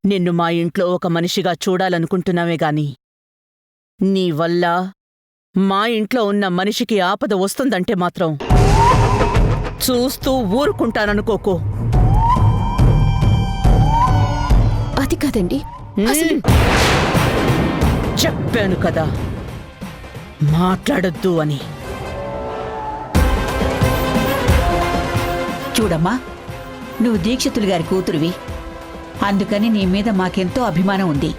నిన్ను మా ఇంట్లో ఒక మనిషిగా చూడాలనుకుంటున్నావే గాని నీ వల్ల మా ఇంట్లో ఉన్న మనిషికి ఆపద వస్తుందంటే మాత్రం చూస్తూ ఊరుకుంటాననుకోకు. అది కాదండి, చెప్పాను కదా మాట్లాడొద్దు అని. చూడమ్మా, నువ్వు దీక్షితులు గారి కూతురువి, అందుకని నీ మీద మాకెంతో అభిమానం ఉంది.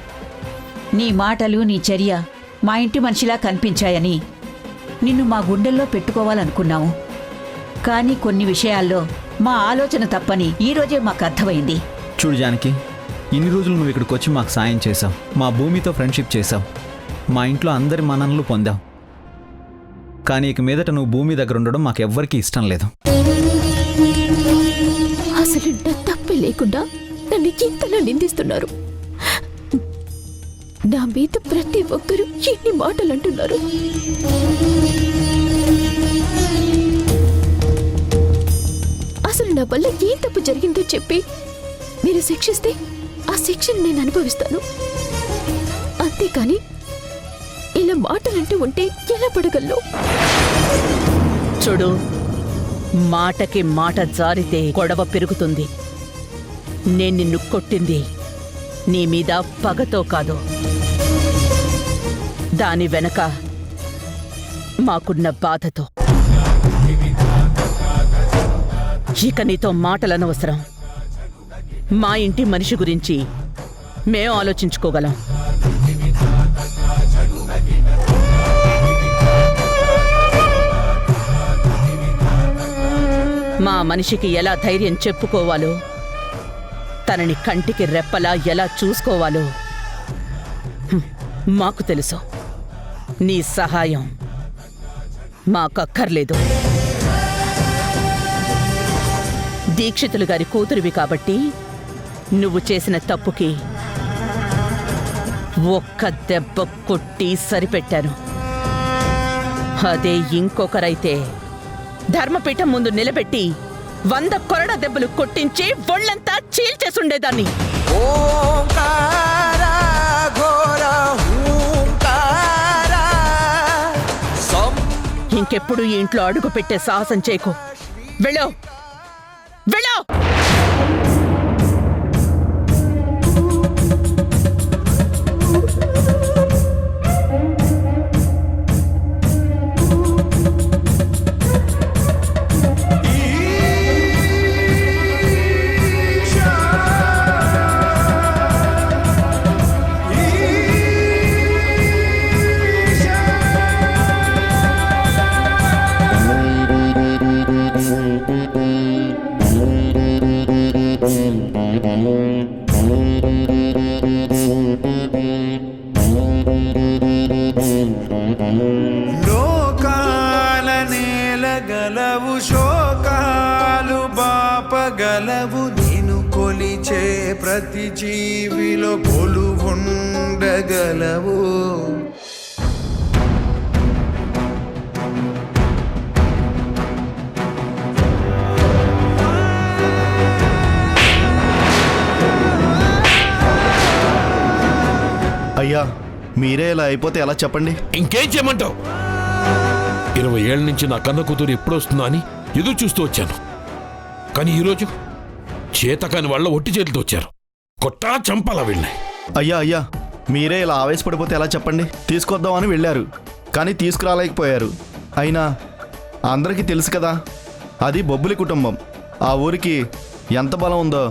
నీ మాటలు నీ చర్య మా ఇంటి మనిషిలా కనిపించాయని నిన్ను మా గుండెల్లో పెట్టుకోవాలనుకున్నాము. కానీ కొన్ని విషయాల్లో మా ఆలోచన తప్పని ఈరోజే మాకు అర్థమైంది. చూడు జానకి, ఇన్ని రోజులు నువ్వు ఇక్కడికి వచ్చి మాకు సాయం చేశావు, మా భూమితో ఫ్రెండ్షిప్ చేశావు, మా ఇంట్లో అందరి మన్ననలు పొందావు. కానీ ఇక మీదట నువ్వు భూమి దగ్గర ఉండడం మాకెవ్వరికీ ఇష్టం లేదు. అసలు నా తప్పే లేకుండా నన్ను ఇంతలా నిందిస్తున్నారు. నా మీద ప్రతి ఒక్కరూ ఎన్ని మాటలు అంటున్నారు. అసలు నా వల్ల ఏం తప్పు జరిగిందో చెప్పి మీరు శిక్షిస్తే ఆ శిక్షను నేను అనుభవిస్తాను. అంతేకాని ఇలా మాటలంటూ ఉంటే ఎలా పడగలను? చూడు, మాటకి మాట జారితే గొడవ పెరుగుతుంది. నేను నిన్ను కొట్టింది నీ మీద పగతో కాదు, దాని వెనక మాకున్న బాధతో. ఇక నీతో మాటలనవసరం. మా ఇంటి మనిషి గురించి మేం ఆలోచించుకోగలం. మా మనిషికి ఎలా ధైర్యం చెప్పుకోవాలో, తనని కంటికి రెప్పలా ఎలా చూసుకోవాలో మాకు తెలుసు. నీ సహాయం మాకక్కర్లేదు. దీక్షితులు గారి కూతురివి కాబట్టి నువ్వు చేసిన తప్పుకి ఒక్క దెబ్బ కొట్టి సరిపెట్టాను. అదే ఇంకొకరైతే ధర్మపీఠం ముందు నిలబెట్టి 100 కొరడా దెబ్బలు కొట్టించి ఒళ్ళంతా చీల్చేసుండేదాన్ని. ఇంకెప్పుడు ఈ ఇంట్లో అడుగు పెట్టే సాహసం చేయకు. వెళ్ళో వెళ్ళో. లోకాల నేలగలవు, శోకాలు బాపగలవు, నేను కొలిచే ప్రతి జీవిలో కొలువుండగలవు. అయ్యా, మీరే ఇలా అయిపోతే ఎలా చెప్పండి? ఇంకేం చేయమంటావు? 20 ఏళ్ల నుంచి నా కన్న కూతురు ఎప్పుడు వస్తుందా అని ఎదురు చూస్తూ వచ్చాను. కానీ ఈరోజు చేతకాని వాళ్ళ ఒట్టి చేతులతో వచ్చారు. కొట్టా చంపాలా వీళ్ళని. అయ్యా అయ్యా, మీరే ఇలా ఆవేశపడిపోతే ఎలా చెప్పండి? తీసుకొద్దామని వెళ్ళారు, కానీ తీసుకురాలేకపోయారు. అయినా అందరికీ తెలుసు కదా, అది బొబ్బులి కుటుంబం. ఆ ఊరికి ఎంత బలం ఉందో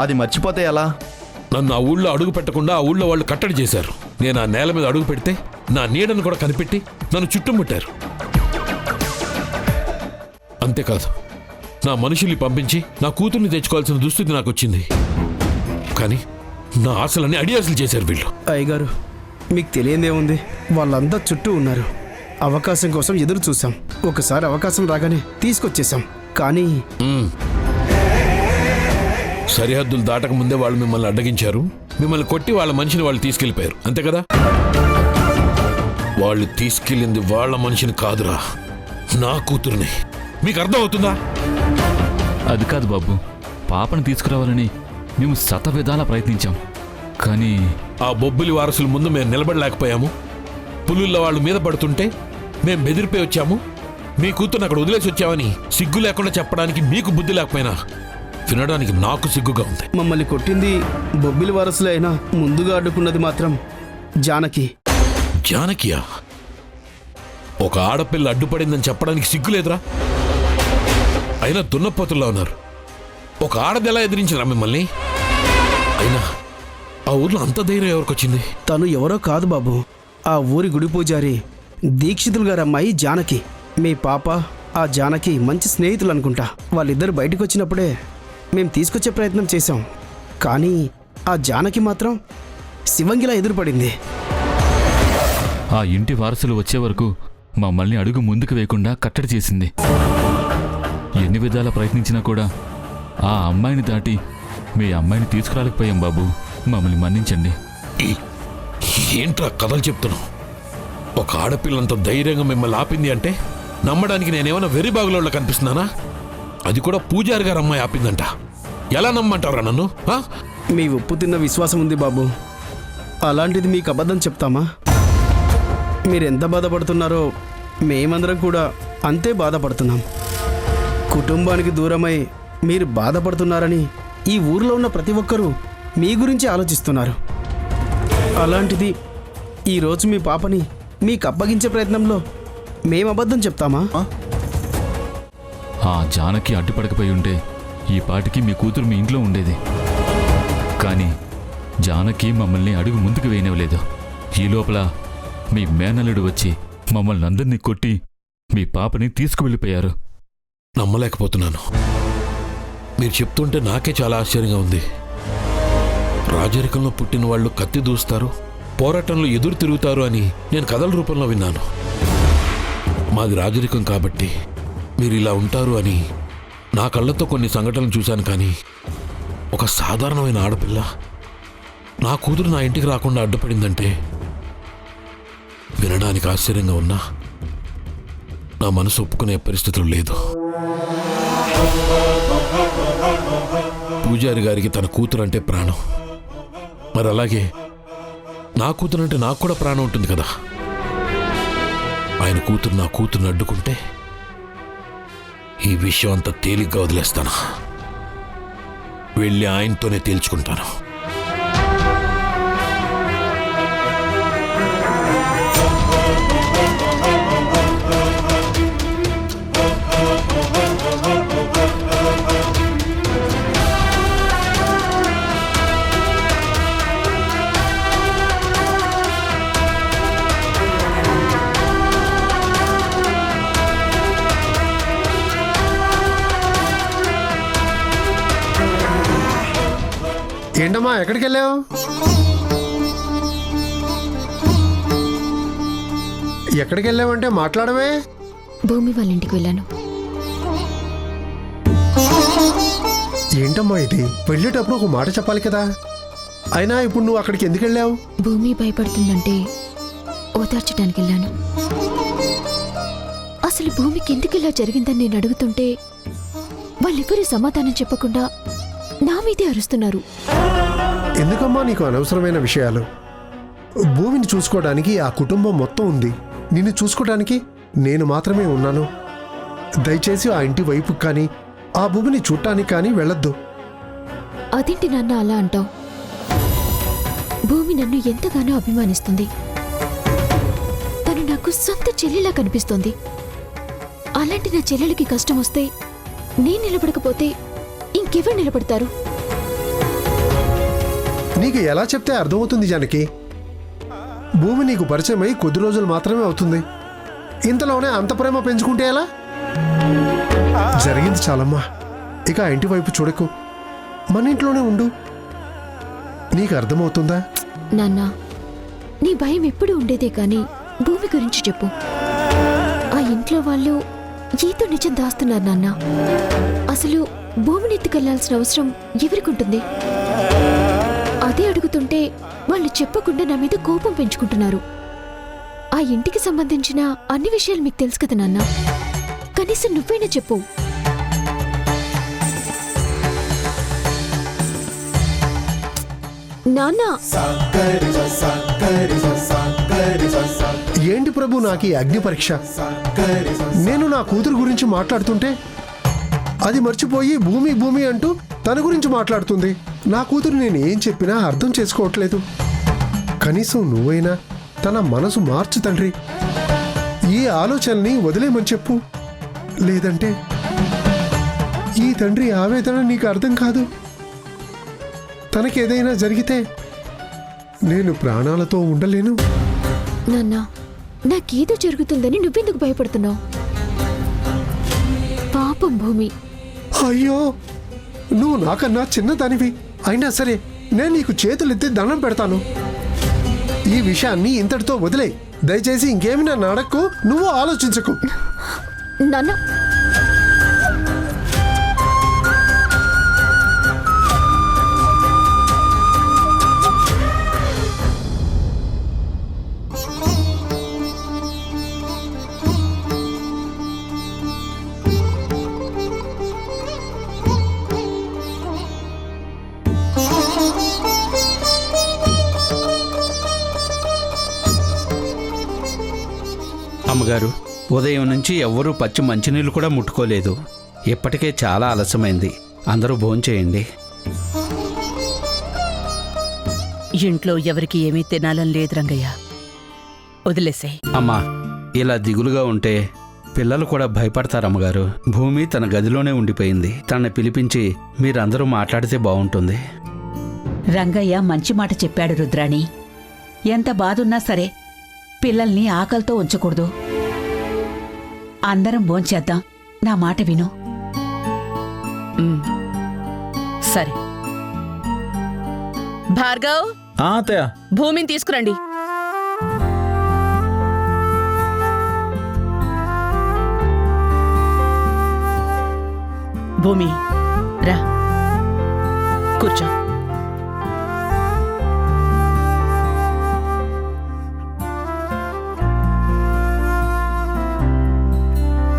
అది మర్చిపోతే ఎలా? నన్ను ఆ ఊళ్ళో అడుగు పెట్టకుండా ఆ ఊళ్ళో వాళ్ళు కట్టడి చేశారు. నేను ఆ నేల మీద అడుగు పెడితే నా నీడను కూడా కనిపెట్టి నన్ను చుట్టుముట్టారు. అంతేకాదు, నా మనుషుల్ని పంపించి నా కూతుర్ని తెచ్చుకోవాల్సిన దుస్థితి నాకు వచ్చింది. కానీ నా ఆశలన్నీ అడియాసలు చేశారు వీళ్ళు. అయ్యగారు, మీకు తెలియదేముంది, వాళ్ళంతా చుట్టూ ఉన్నారు. అవకాశం కోసం ఎదురు చూసాం. ఒకసారి అవకాశం రాగానే తీసుకొచ్చేసాం. కానీ సరిహద్దులు దాటక ముందే వాళ్ళు మిమ్మల్ని అడ్డగించారు. మిమ్మల్ని కొట్టి వాళ్ళ మనిషిని వాళ్ళు తీసుకెళ్లిపోయారు. అంతే కదా? వాళ్ళు తీసుకెళ్ళింది వాళ్ళ మనిషిని కాదురా, నా కూతుర్ని. మీకు అర్థం అవుతుందా? అది కాదు బాబు, పాపను తీసుకురావాలని మేము శతవిధాలా ప్రయత్నించాం. కానీ ఆ బొబ్బిలి వారసుల ముందు మేము నిలబడలేకపోయాము. పులుళ్ళ వాళ్ళు మీద పడుతుంటే మేం బెదిరిపోయి వచ్చాము. మీ కూతురు అక్కడ వదిలేసి వచ్చామని సిగ్గు లేకుండా చెప్పడానికి మీకు బుద్ధి లేకపోయినా వినడానికి నాకు సిగ్గుగా ఉంది. మమ్మల్ని కొట్టింది బొబ్బిలి వారసులే అయినా ముందుగా అడ్డుకున్నది మాత్రం జానకి. జానకియా? ఒక ఆడపిల్ల అడ్డుపడిందని చెప్పడానికి సిగ్గులేదురా? అయినా దున్నపోతుల్లో ఉన్నారు. ఒక ఆడది ఎలా ఎదిరించిరా మిమ్మల్ని? అయినా ఆ ఊర్లో అంత ధైర్యం ఎవరికొచ్చింది? తను ఎవరో కాదు బాబు, ఆ ఊరి గుడి పూజారి దీక్షితులు గారి అమ్మాయి జానకి. మీ పాప ఆ జానకి మంచి స్నేహితులు అనుకుంటా. వాళ్ళిద్దరు బయటకు వచ్చినప్పుడే మేము తీసుకొచ్చే ప్రయత్నం చేశాం. కానీ ఆ జానకి మాత్రం శివంగిలా ఎదురుపడింది. ఆ ఇంటి వారసులు వచ్చే వరకు మమ్మల్ని అడుగు ముందుకు వేయకుండా కట్టడి చేసింది. ఎన్ని విధాలా ప్రయత్నించినా కూడా ఆ అమ్మాయిని దాటి మీ అమ్మాయిని తీసుకురాలేకపోయాం బాబు. మమ్మల్ని మన్నించండి. ఏంట్రా కథలు చెప్తున్నావు? ఒక ఆడపిల్లంత ధైర్యంగా మిమ్మల్ని ఆపింది అంటే నమ్మడానికి నేనేమైనా వెర్రి బాగులో కనిపిస్తున్నానా? అది కూడా పూజారి గారు అమ్మాయి ఆపిందంట. ఎలా నమ్మంటారా నన్ను? మీ ఉప్పు తిన్న విశ్వాసం ఉంది బాబు. అలాంటిది మీకు అబద్ధం చెప్తామా? మీరెంత బాధపడుతున్నారో మేమందరం కూడా అంతే బాధపడుతున్నాం. కుటుంబానికి దూరమై మీరు బాధపడుతున్నారని ఈ ఊర్లో ఉన్న ప్రతి ఒక్కరూ మీ గురించి ఆలోచిస్తున్నారు. అలాంటిది ఈరోజు మీ పాపని మీకు అప్పగించే ప్రయత్నంలో మేము అబద్ధం చెప్తామా? ఆ జానకి అడ్డుపడకపోయి ఉంటే ఈ పాటికి మీ కూతురు మీ ఇంట్లో ఉండేది. కానీ జానకి మమ్మల్ని అడుగు ముందుకు వేయనివ్వలేదు. ఈ లోపల మీ మేనల్లుడు వచ్చి మమ్మల్ని అందరినీ కొట్టి మీ పాపని తీసుకువెళ్ళిపోయారు. నమ్మలేకపోతున్నాను. మీరు చెప్తుంటే నాకే చాలా ఆశ్చర్యంగా ఉంది. రాజరికంలో పుట్టిన వాళ్ళు కత్తి దూస్తారు, పోరాటంలో ఎదురు తిరుగుతారు అని నేను కథల రూపంలో విన్నాను. మాది రాజరికం కాబట్టి మీరు ఇలా ఉంటారు అని నా కళ్ళతో కొన్ని సంఘటనలు చూశాను. కానీ ఒక సాధారణమైన ఆడపిల్ల నా కూతురు నా ఇంటికి రాకుండా అడ్డుపడిందంటే వినడానికి ఆశ్చర్యంగా ఉన్నా నా మనసు ఒప్పుకునే పరిస్థితులు లేదు. పూజారి గారికి తన కూతురు అంటే ప్రాణం. మరి అలాగే నా కూతురు అంటే నాకు కూడా ప్రాణం ఉంటుంది కదా. ఆయన కూతురు నా కూతురుని అడ్డుకుంటే ఈ విషయం అంతా తేలిగ్గా వదిలేస్తాను. వెళ్ళి ఆయనతోనే తేల్చుకుంటాను. ఏంటమ్మా ఎక్కడికి వెళ్ళావు? ఎక్కడికి వెళ్ళావంటే మాట్లాడమే. భూమి వాళ్ళ ఇంటికి వెళ్ళాను. ఏంటమ్మా ఇది? వెళ్ళేటప్పుడు ఒక మాట చెప్పాలి కదా. అయినా ఇప్పుడు నువ్వు అక్కడికి ఎందుకు వెళ్ళావు? భూమి భయపడుతుందంటే ఓదార్చడానికి వెళ్ళాను. అసలు భూమికి ఎందుకు ఇలా జరిగిందని నేను అడుగుతుంటే వాళ్ళెవరూ సమాధానం చెప్పకుండా నా మీదే అరుస్తున్నారు. ఎందుకమ్మా నీకు అనవసరమైన విషయాలు? భూమిని చూసుకోవడానికి ఆ కుటుంబం మొత్తం ఉంది. నిన్ను చూసుకోవడానికి నేను మాత్రమే ఉన్నాను. దయచేసి ఆ ఇంటి వైపు కానీ ఆ భూమిని చూడటానికి కానీ వెళ్ళొద్దు. అదేంటి నాన్న అలా అంటావు? భూమి నన్ను ఎంతగానో అభిమానిస్తుంది. తను నాకు సొంత చెల్లిలా కనిపిస్తోంది. అలాంటి నా చెల్లెలకి కష్టం వస్తే నేను నిలబడకపోతే ఇంకెవరు నిలబడతారు? నీకు ఎలా చెప్తే అర్థమవుతుంది జానకి? భూమి నీకు పరిచయమై కొద్ది రోజులు మాత్రమే అవుతుంది. ఇంతలోనే అంత ప్రేమ పెంచుకుంటే ఎలా? జరిగింది చాలమ్మా. ఇక ఆ ఇంటి వైపు చూడకు, మన ఇంట్లోనే ఉండు. నీకు అర్థమవుతుందా? నాన్న, నీ భయం ఎప్పుడు ఉండేదే కానీ భూమి గురించి చెప్పు. ఆ ఇంట్లో వాళ్ళు ఏదో నిజం దాస్తున్నారు నాన్న. అసలు భూమిని ఎత్తుకెళ్లాల్సిన అవసరం ఎవరికుంటుంది? అదే అడుగుతుంటే వాళ్ళు చెప్పకుండా నా మీద కోపం పెంచుకుంటున్నారు. ఆ ఇంటికి సంబంధించిన అన్ని విషయాలు మీకు తెలుసు కదా నాన్న. కనీసం నువ్వైనా చెప్పు. నాన్న ఏంటి ప్రభు నాకు ఈ అగ్ని పరీక్ష? నేను నా కూతురు గురించి మాట్లాడుతుంటే అది మర్చిపోయి భూమి భూమి అంటూ తన గురించి మాట్లాడుతుంది. నా కూతురు నేను ఏం చెప్పినా అర్థం చేసుకోవట్లేదు. కనీసం నువ్వైనా తన మనసు మార్చు తండ్రి. ఈ ఆలోచనని వదిలేమని చెప్పు. లేదంటే ఈ తండ్రి ఆవేదన నీకు అర్థం కాదు. తనకేదైనా జరిగితే నేను ప్రాణాలతో ఉండలేను. నాన్న, నాకేదో జరుగుతుందని నువ్వెందుకు భయపడుతున్నావు? పాపం భూమి. అయ్యో, నువ్వు నాకన్నా చిన్నదానివి. అయినా సరే నేను నీకు చేతులెత్తి దండం పెడతాను. ఈ విషయాన్ని ఇంతటితో వదిలే. దయచేసి ఇంకేమి నన్ను అడక్కు, నువ్వు ఆలోచించకు. నాన్న, అమ్మగారు, ఉదయం నుంచి ఎవ్వరూ పచ్చి మంచినీళ్ళు కూడా ముట్టుకోలేదు. ఇప్పటికే చాలా ఆలస్యమైంది. అందరూ భోంచేయండి. ఇంట్లో ఎవరికి ఏమీ తినాలని లేదు రంగయ్య, వదిలేసాయి. అమ్మా, ఇలా దిగులుగా ఉంటే పిల్లలు కూడా భయపడతారమ్మగారు. భూమి తన గదిలోనే ఉండిపోయింది. తనని పిలిపించి మీరందరూ మాట్లాడితే బాగుంటుంది. రంగయ్య మంచి మాట చెప్పాడు రుద్రాణి. ఎంత బాధున్నా సరే పిల్లల్ని ఆకలితో ఉంచకూడదు. అందరం భోంచేద్దాం. నా మాట విను. సరే భార్గవ్, అత్తయ్య. భూమిని తీసుకురండి. భూమి రా, కూర్చో.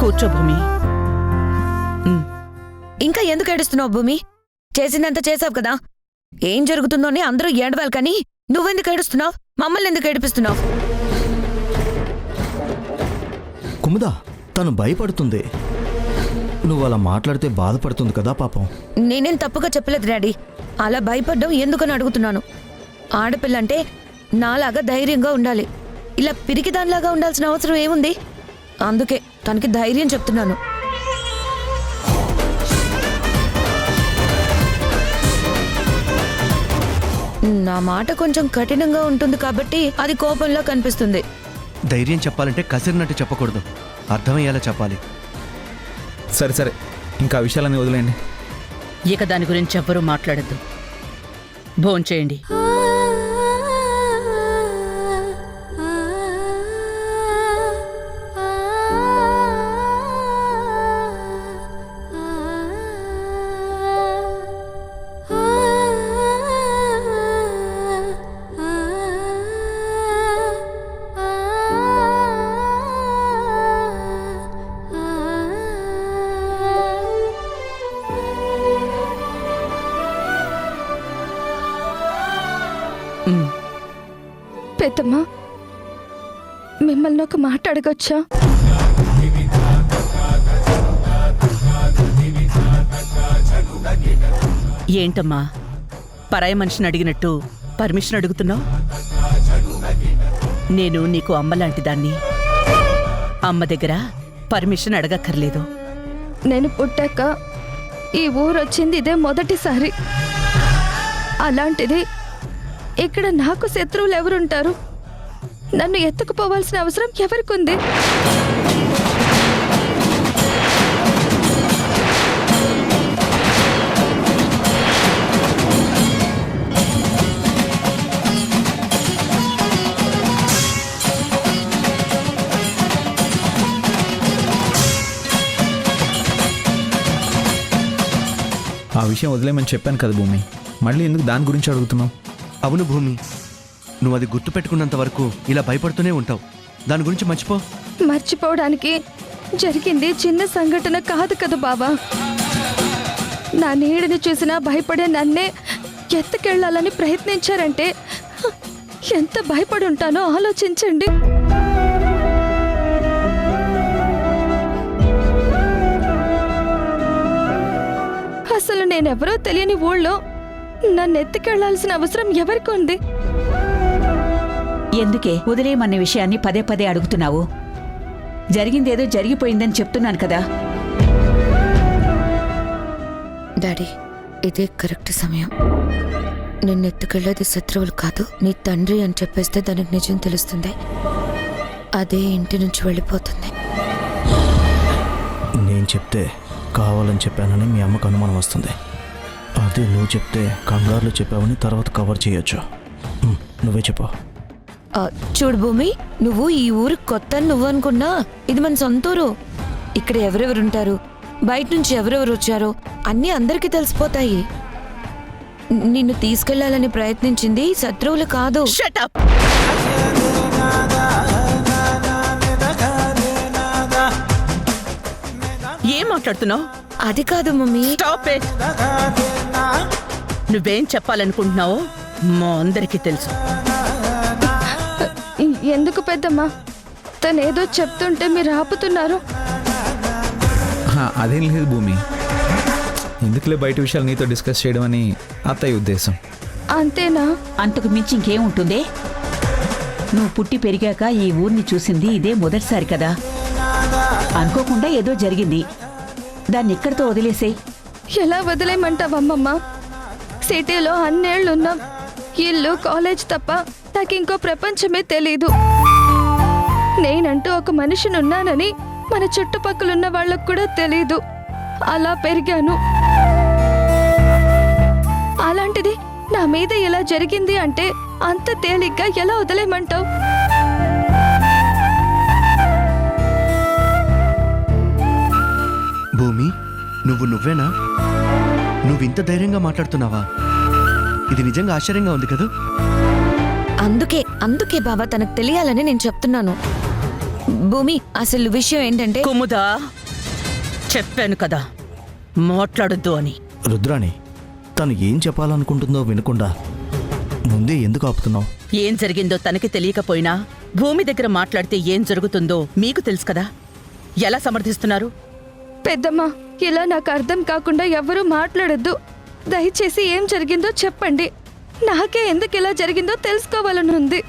కూర్చో భూమి. ఇంకా ఎందుకు ఏడుస్తున్నావు భూమి? చేసిందంత చేసావు కదా. ఏం జరుగుతుందోని అందరూ ఏడవాలి కానీ నువ్వెందుకు ఏడుస్తున్నావు? మమ్మల్ని ఎందుకు ఏడిపిస్తున్నావు? కుముదా, తను భయపడుతుంది. నువ్వు అలా మాట్లాడితే బాధపడుతుంది కదా పాపం. నేనేం తప్పుగా చెప్పలేదు డాడీ. అలా భయపడ్డం ఎందుకని అడుగుతున్నాను. ఆడపిల్లంటే నాలాగా ధైర్యంగా ఉండాలి. ఇలా పిరికిదానిలాగా ఉండాల్సిన అవసరం ఏముంది? అందుకే తనకి ధైర్యం చెప్తున్నాను. నా మాట కొంచెం కఠినంగా ఉంటుంది కాబట్టి అది కోపంలో కనిపిస్తుంది. ధైర్యం చెప్పాలంటే కసిరినట్టు చెప్పకూడదు, అర్థమయ్యేలా చెప్పాలి. సరే సరే, ఇంకా విషయాలన్నీ వదిలేయండి. ఇక దాని గురించి ఎవ్వరూ మాట్లాడద్దు. భోంచేయండి. పెద్దమ్మా, మిమ్మల్ని ఒక మాట అడగొచ్చా? ఏంటమ్మా పరాయి మనిషిని అడిగినట్టు పర్మిషన్ అడుగుతున్నావు? నేను నీకు అమ్మలాంటి దాన్ని. అమ్మ దగ్గర పర్మిషన్ అడగక్కర్లేదు. నేను పుట్టాక ఈ ఊరు వచ్చింది ఇదే మొదటిసారి. అలాంటిది ఇక్కడ నాకు శత్రువులు ఎవరుంటారు? నన్ను ఎత్తుకుపోవాల్సిన అవసరం ఎవరికుంది? ఆ విషయం వదిలేమని చెప్పాను కదా భూమి, మళ్ళీ ఎందుకు దాని గురించి అడుగుతున్నావు? అవును భూమి, నువ్వు అది గుర్తుపెట్టుకున్నంత వరకు ఇలా భయపడుతూనే ఉంటావు. దాని గురించి మర్చిపో. మర్చిపోవడానికి జరిగింది చిన్న సంఘటన కాదు కదా బావా. నా నీడని చూసినా భయపడే నన్నే ఎత్తుకెళ్లాలని ప్రయత్నించారంటే ఎంత భయపడి ఉంటానో ఆలోచించండి. అసలు నేనెవరో తెలియని ఊళ్ళో నన్ను ఎత్తుకెళ్లాల్సిన అవసరం ఎవరికి ఉంది? ఎందుకే వదిలేయమన్న విషయాన్ని పదే పదే అడుగుతున్నావు? జరిగిందేదో జరిగిపోయిందని చెప్తున్నాను కదా. డాడీ, ఇదే కరెక్ట్ సమయం. నిన్ను ఎత్తుకెళ్ళేది శత్రువులు కాదు, నీ తండ్రి అని చెప్పేస్తే దానికి నిజం తెలుస్తుంది. అదే ఇంటి నుంచి వెళ్ళిపోతుంది. నేను చెప్తే కావాలని చెప్పానని మీ అమ్మకు అనుమానం వస్తుంది. అదే నువ్వు చెప్తే కంగారులో చెప్పావని తర్వాత కవర్ చేయొచ్చు. నువ్వే చెప్పు. చూడు భూమి, నువ్వు ఈ ఊరికి కొత్త నువ్వు అనుకున్నా ఇది మన సొంతూరు. ఇక్కడ ఎవరెవరుంటారు, బయట నుంచి ఎవరెవరు వచ్చారో అన్నీ అందరికీ తెలిసిపోతాయి. నిన్ను తీసుకెళ్లాలని ప్రయత్నించింది శత్రువులు కాదు. Shut up! ఏం మాట్లాడుతున్నావు? అది కాదు మమ్మీ. Stop it! నువ్వేం చెప్పాలనుకుంటున్నావో మా అందరికీ తెలుసు. ఎందుకు పెద్దమ్మా? తనేదో చెప్తుంటే మీరు ఆపుతున్నారు. అదేం లేదు భూమి, ఎందుకులే బయట విషయాలు నీతో డిస్కస్ చేయడం అని అత్తయ్య ఉద్దేశం. అంతేనా? అంతకు మించి ఇంకేముంటుందే? నువ్వు పుట్టి పెరిగాక ఈ ఊరిని చూసింది ఇదే మొదటిసారి కదా. అనుకోకుండా ఏదో జరిగింది, దాన్ని ఇక్కడితో వదిలేసేయ్. ఎలా వదిలేయమంటావమ్మమ్మ? సిటీలో అన్నేళ్లున్నాం. ఇల్లు, కాలేజ్ తప్ప నాకు ఇంకో ప్రపంచమే తెలీదు. నేనంటూ ఒక మనిషినున్నానని మన చుట్టుపక్కలున్న వాళ్ళకు కూడా తెలీదు. అలా పెరిగాను. అలాంటిది నా మీద ఎలా జరిగింది అంటే అంత తేలిగ్గా ఎలా వదిలేయమంటావు? భూమి, నువ్వేనా? నువ్వు ఇంత ధైర్యంగా మాట్లాడుతున్నావా? ఇది నిజంగా ఆశ్చర్యంగా ఉంది కదా. అందుకే బాబా తనకు తెలియాలని నేను చెప్తున్నాను. భూమి, అసలు విషయం ఏంటంటే కుముదా, చెప్పాను కదా మాట్లాడొద్దు అని. రుద్రాణి, తను ఏం చెప్పాలనుకుంటుందో వినకుండా ముందే ఎందుకు ఆపుతున్నావు? ఏం జరిగిందో తనకి తెలియకపోయినా భూమి దగ్గర మాట్లాడితే ఏం జరుగుతుందో మీకు తెలుసు కదా. ఎలా సమర్థిస్తున్నారు? పెద్దమ్మా, ఇలా నాకు అర్థం కాకుండా ఎవరూ మాట్లాడొద్దు. దయచేసి ఏం జరిగిందో చెప్పండి. నాకే ఎందుకు ఇలా జరిగిందో తెలుసుకోవాలని ఉంది.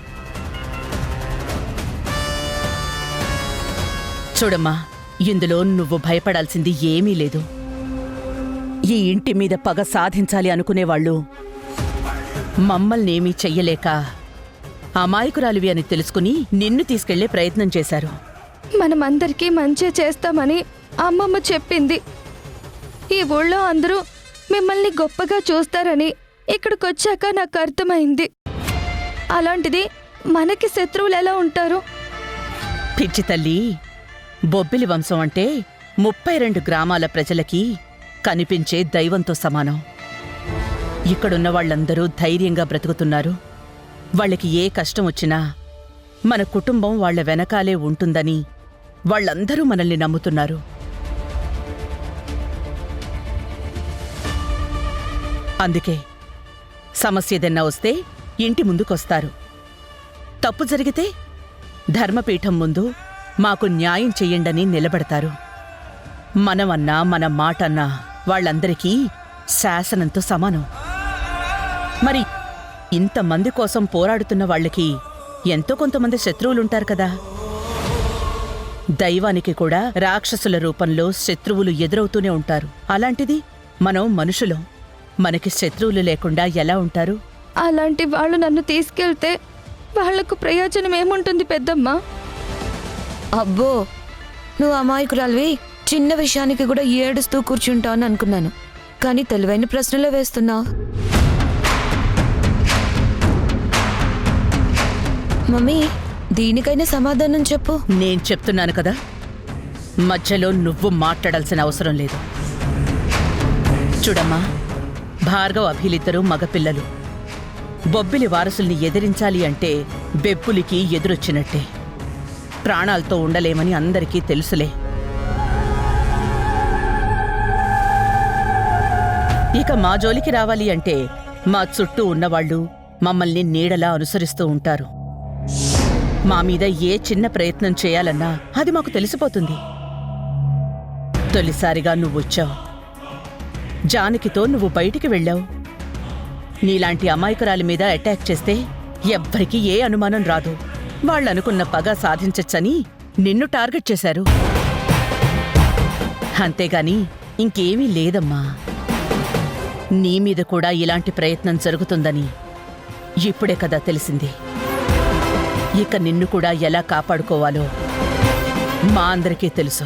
చూడమ్మా, ఇందులో నువ్వు భయపడాల్సింది ఏమీ లేదు. ఈ ఇంటి మీద పగ సాధించాలి అనుకునేవాళ్ళు మమ్మల్నేమీ చెయ్యలేక అమాయకురాలివి అని తెలుసుకుని నిన్ను తీసుకెళ్లే ప్రయత్నం చేశారు. మనమందరికీ మంచి చేస్తామని అమ్మమ్మ చెప్పింది. ఈ ఊళ్ళో అందరూ మిమ్మల్ని గొప్పగా చూస్తారని ఇక్కడికొచ్చాక నాకు అర్థమైంది. అలాంటిది మనకి శత్రువులు ఎలా ఉంటారు? పిచ్చి తల్లి, బొబ్బిలి వంశం అంటే 32 గ్రామాల ప్రజలకి కనిపించే దైవంతో సమానం. ఇక్కడున్న వాళ్ళందరూ ధైర్యంగా బ్రతుకుతున్నారు. వాళ్ళకి ఏ కష్టం వచ్చినా మన కుటుంబం వాళ్ల వెనకాలే ఉంటుందని వాళ్ళందరూ మనల్ని నమ్ముతున్నారు. అందుకే సమస్య ఏదన్నా వస్తే ఇంటి ముందుకొస్తారు. తప్పు జరిగితే ధర్మపీఠం ముందు మాకు న్యాయం చెయ్యండని నిలబడతారు. మనమన్నా మన మాటన్నా వాళ్ళందరికీ శాసనంతో సమానం. మరి ఇంతమంది కోసం పోరాడుతున్న వాళ్ళకి ఎంతో కొంతమంది శత్రువులుంటారు కదా. దైవానికి కూడా రాక్షసుల రూపంలో శత్రువులు ఎదురవుతూనే ఉంటారు. అలాంటిది మనం మనుషులం, మనకి శత్రువులు లేకుండా ఎలా ఉంటారు? అలాంటి వాళ్ళు నన్ను తీసుకెళ్తే వాళ్లకు ప్రయోజనం ఏముంటుంది పెద్దమ్మా? అబ్బో, నువ్వు అమాయకురాలివి. చిన్న విషయానికి కూడా ఏడుస్తూ కూర్చుంటావని అనుకున్నాను, కానీ తెలివైన ప్రశ్నలో వేస్తున్నావు. మమ్మీ, దీనికైనా సమాధానం చెప్పు. నేను చెప్తున్నాను కదా, మధ్యలో నువ్వు మాట్లాడాల్సిన అవసరం లేదు. చూడమ్మా, భార్గవ్, అభిలిద్దరూ మగపిల్లలు. బొబ్బిలి వారసుల్ని ఎదిరించాలి అంటే బెప్పులికి ఎదురొచ్చినట్టే. ప్రాణాలతో ఉండలేమని అందరికీ తెలుసులే. ఇక మా జోలికి రావాలి అంటే మా చుట్టూ ఉన్నవాళ్ళు మమ్మల్ని నీడలా అనుసరిస్తూ ఉంటారు. మా మీద ఏ చిన్న ప్రయత్నం చేయాలన్నా అది మాకు తెలిసిపోతుంది. తొలిసారిగా నువ్వొచ్చావు. జానకితో నువ్వు బయటికి వెళ్ళావు. నీలాంటి అమాయకురాలి మీద అటాక్ చేస్తే ఎవ్వరికీ ఏ అనుమానం రాదు. వాళ్ళనుకున్న పగ సాధించచ్చని నిన్ను టార్గెట్ చేశారు. అంతేగాని ఇంకేమీ లేదమ్మా. నీ మీద కూడా ఇలాంటి ప్రయత్నం జరుగుతుందని ఇప్పుడే కదా తెలిసింది. ఇక నిన్ను కూడా ఎలా కాపాడుకోవాలో మా అందరికీ తెలుసు.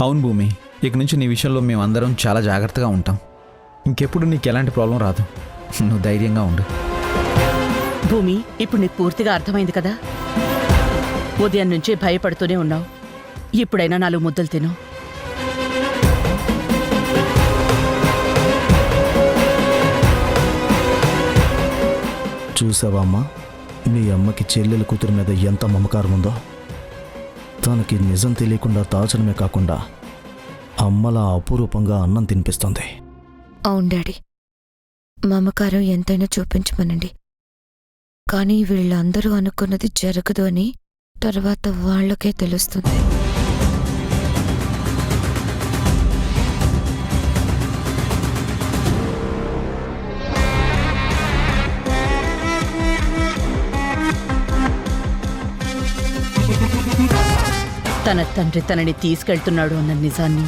అవును భూమి, ఇక నుంచి నీ విషయంలో మేమందరం చాలా జాగ్రత్తగా ఉంటాం. ఇంకెప్పుడు నీకు ఎలాంటి ప్రాబ్లం రాదు. నువ్వు ధైర్యంగా ఉండు. భూమి, ఇప్పుడు నీకు పూర్తిగా అర్థమైంది కదా? ఉదయం నుంచి భయపడుతూనే ఉన్నావు. ఇప్పుడైనా 4 ముద్దలు తిను. చూసావా అమ్మా, మీ అమ్మకి చెల్లెల కూతురు మీద ఎంత మమకారం ఉందో. తనకి నిజం తెలియకుండా దాచడమే కాకుండా అమ్మలా అపురూపంగా అన్నం తినిపిస్తుంది. అవును డాడీ, మమకారం ఎంతైనా చూపించమనండి. కానీ వీళ్ళందరూ అనుకున్నది జరగదు అని తర్వాత వాళ్ళకే తెలుస్తుంది. తన తండ్రి తనని తీసుకెళ్తున్నాడు అన్న నిజాన్ని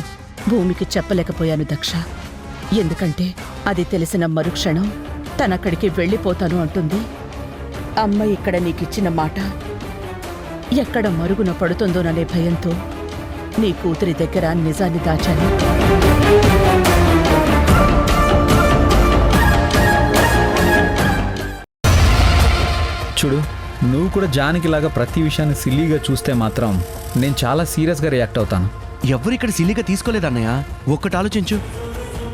భూమికి చెప్పలేకపోయాను దక్ష. ఎందుకంటే అది తెలిసిన మరుక్షణం తనక్కడికి వెళ్ళిపోతాను అంటుంది. అమ్మ ఇక్కడ నీకిచ్చిన మాట ఎక్కడ మరుగున పడుతుందోననే భయంతో నీ కూతురి దగ్గర నిజాన్ని దాచాను. చూడు, నువ్వు కూడా జానకిలాగా ప్రతి విషయాన్ని సిల్లీగా చూస్తే మాత్రం నేను చాలా సీరియస్గా రియాక్ట్ అవుతాను. ఎవరు ఇక్కడ సిల్లిగా తీసుకోలేదన్నయ్య. ఒక్కటి ఆలోచించు.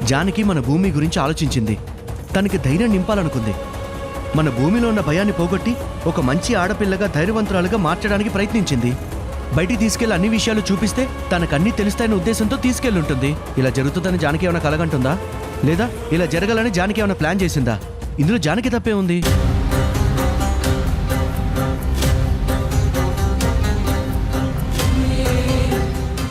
జానకి మన భూమి గురించి ఆలోచించింది. తనకి ధైర్యం నింపాలనుకుంది. మన భూమిలో ఉన్న భయాన్ని పోగొట్టి ఒక మంచి ఆడపిల్లగా ధైర్యవంతురాలుగా మార్చడానికి ప్రయత్నించింది. బయటికి తీసుకెళ్లి అన్ని విషయాలు చూపిస్తే తనకన్నీ తెలుస్తాయన్న ఉద్దేశంతో తీసుకెళ్ళుంటుంది. ఇలా జరుగుతుందని జానకి ఏమైనా కలగంటుందా? లేదా ఇలా జరగాలని జానకి ఏమైనా ప్లాన్ చేసిందా? ఇందులో జానకి తప్పే ఉంది.